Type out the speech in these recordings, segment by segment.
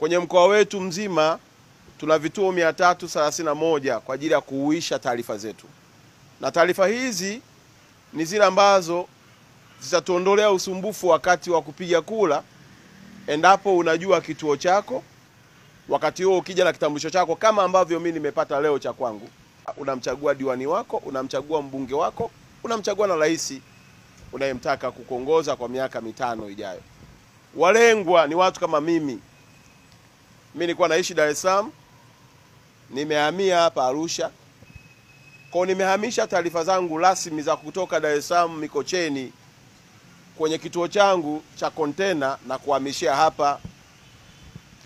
Kwenye mkoa wetu mzima tuna vituo 331 kwa ajili ya kuhuisha taarifa zetu, na taarifa hizi ni zile ambazo zitatuondolea usumbufu wakati wa kupiga kura, endapo unajua kituo chako. Wakati huo ukija na kitambulisho chako kama ambavyo mimi nimepata leo cha kwangu, unamchagua diwani wako, unamchagua mbunge wako, unamchagua na rais unayemtaka kukuongoza kwa miaka 5 ijayo. Walengwa ni watu kama mimi. Mimi nilikuwa naishi Dar es Salaam, nimehamia hapa Arusha. Kwa nimehamisha taarifa zangu rasmi za kutoka Dar es Salaam Mikocheni kwenye kituo changu cha kontena na kuhamishia hapa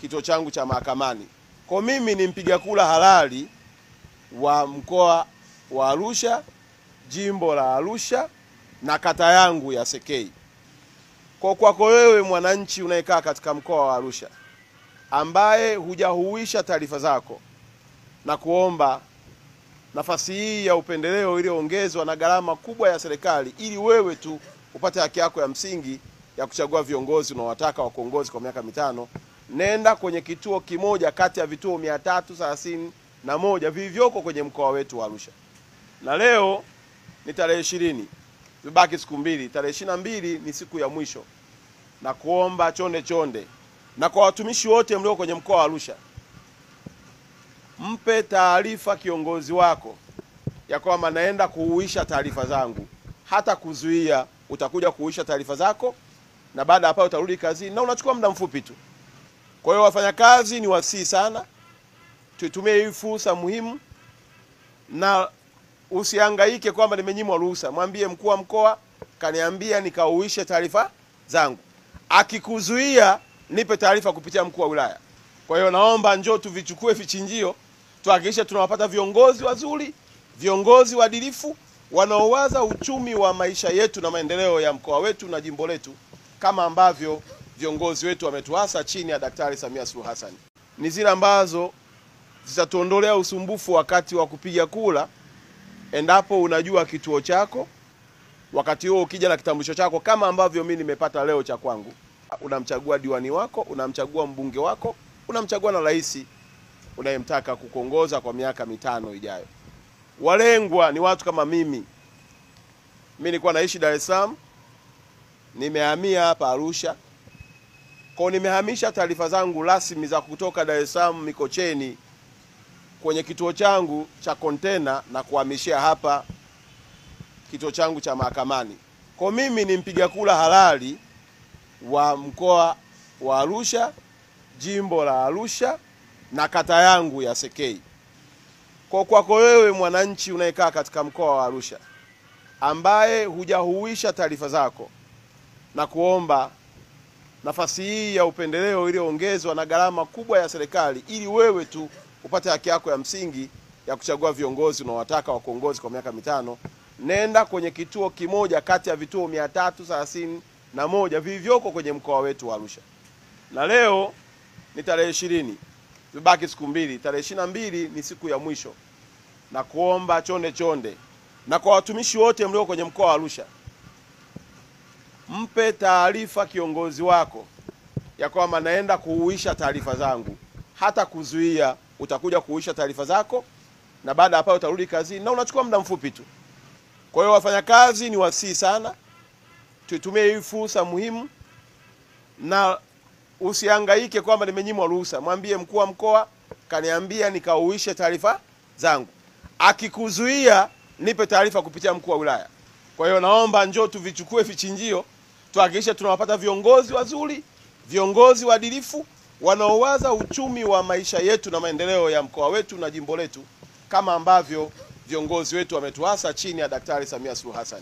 kituo changu cha Mahakamani. Kwa mimi ni mpiga kura halali wa mkoa wa Arusha, jimbo la Arusha na kata yangu ya Sekei. Kwa kwako wewe mwananchi unayekaa katika mkoa wa Arusha ambaye hujahuisha taarifa zako, na kuomba nafasi hii ya upendeleo iliyoongezwa na gharama kubwa ya serikali ili wewe tu upate haki yako ya msingi ya kuchagua viongozi unaowataka wa kuongozi kwa miaka 5, nenda kwenye kituo kimoja kati ya vituo 331 vilivyoko kwenye mkoa wetu wa Arusha. Na leo ni tarehe 20. Zibaki siku 2. Tarehe 22 ni siku ya mwisho. Na kuomba chonde na kwa watumishi wote mlio kwenye mkoa wa Arusha, mpe taarifa kiongozi wako ya kwamba naenda kuhuisha taarifa zangu. Hata kuzuia, utakuja kuhuisha taarifa zako na baada hapo utarudi kazini na unachukua muda mfupi tu. Kwa hiyo wafanyakazi ni wasii sana, tuitumie hii fursa muhimu, na usihangaike kwamba nimenyimwa ruhusa. Mwambie mkuu wa mkoa kaniambia nikahuishe taarifa zangu. Akikuzuia nipe taarifa kupitia mkuu wa wilaya. Kwa hiyo naomba njoo tuvichukue vichinjio, tuhakikishe tunawapata viongozi wazuri, viongozi waadilifu, wanaowaza uchumi wa maisha yetu na maendeleo ya mkoa wetu na jimbo letu, kama ambavyo viongozi wetu wametuasa chini ya Daktari Samia Suluhu Hassan. Ni zile ambazo zitatuondolea usumbufu wakati wa kupiga kura, endapo unajua kituo chako. Wakati huo ukija na kitambulisho chako kama ambavyo mimi nimepata leo cha kwangu, unamchagua diwani wako, unamchagua mbunge wako, unamchagua na rais unayemtaka kukuongoza kwa miaka 5 ijayo. Walengwa ni watu kama mimi. Mimi nilikuwa naishi Dar es Salaam, nimehamia hapa Arusha. Kwa nimehamisha taarifa zangu rasmi za kutoka Dar es Salaam Mikocheni kwenye kituo changu cha kontena na kuhamishia hapa kituo changu cha Mahakamani. Kwa mimi ni mpiga kura halali wa mkoa wa Arusha, jimbo la Arusha na kata yangu ya Sekei. Kwa kwako wewe mwananchi unayekaa katika mkoa wa Arusha ambaye hujahuisha taarifa zako, na kuomba nafasi hii ya upendeleo iliyoongezwa na gharama kubwa ya serikali ili wewe tu upate haki yako ya msingi ya kuchagua viongozi unaowataka wa kuongozi kwa miaka 5, nenda kwenye kituo kimoja kati ya vituo 331 vilivyoko kwenye mkoa wetu wa Arusha. Na leo ni tarehe 20. Zibaki siku 2. Tarehe 22 ni siku ya mwisho. Na kuomba chonde na kwa watumishi wote mlio kwenye mkoa wa Arusha, mpe taarifa kiongozi wako ya kwamba naenda kuhuisha taarifa zangu. Hata kuzuia, utakuja kuhuisha taarifa zako na baada hapo utarudi kazini na unachukua muda mfupi tu. Kwa hiyo wafanyakazi ni wasii sana, tuitumie hii fursa muhimu, na usihangaike kwamba nimenyimwa ruhusa. Mwambie mkuu wa mkoa kaniambia nikahuishe taarifa zangu. Akikuzuia nipe taarifa kupitia mkuu wa wilaya. Kwa hiyo naomba njoo tuvichukue vichinjio, tuhakikishe tunawapata viongozi wazuri, viongozi waadilifu, wanaowaza uchumi wa maisha yetu na maendeleo ya mkoa wetu na jimbo letu, kama ambavyo viongozi wetu wametuasa chini ya Daktari Samia Suluhu Hassan.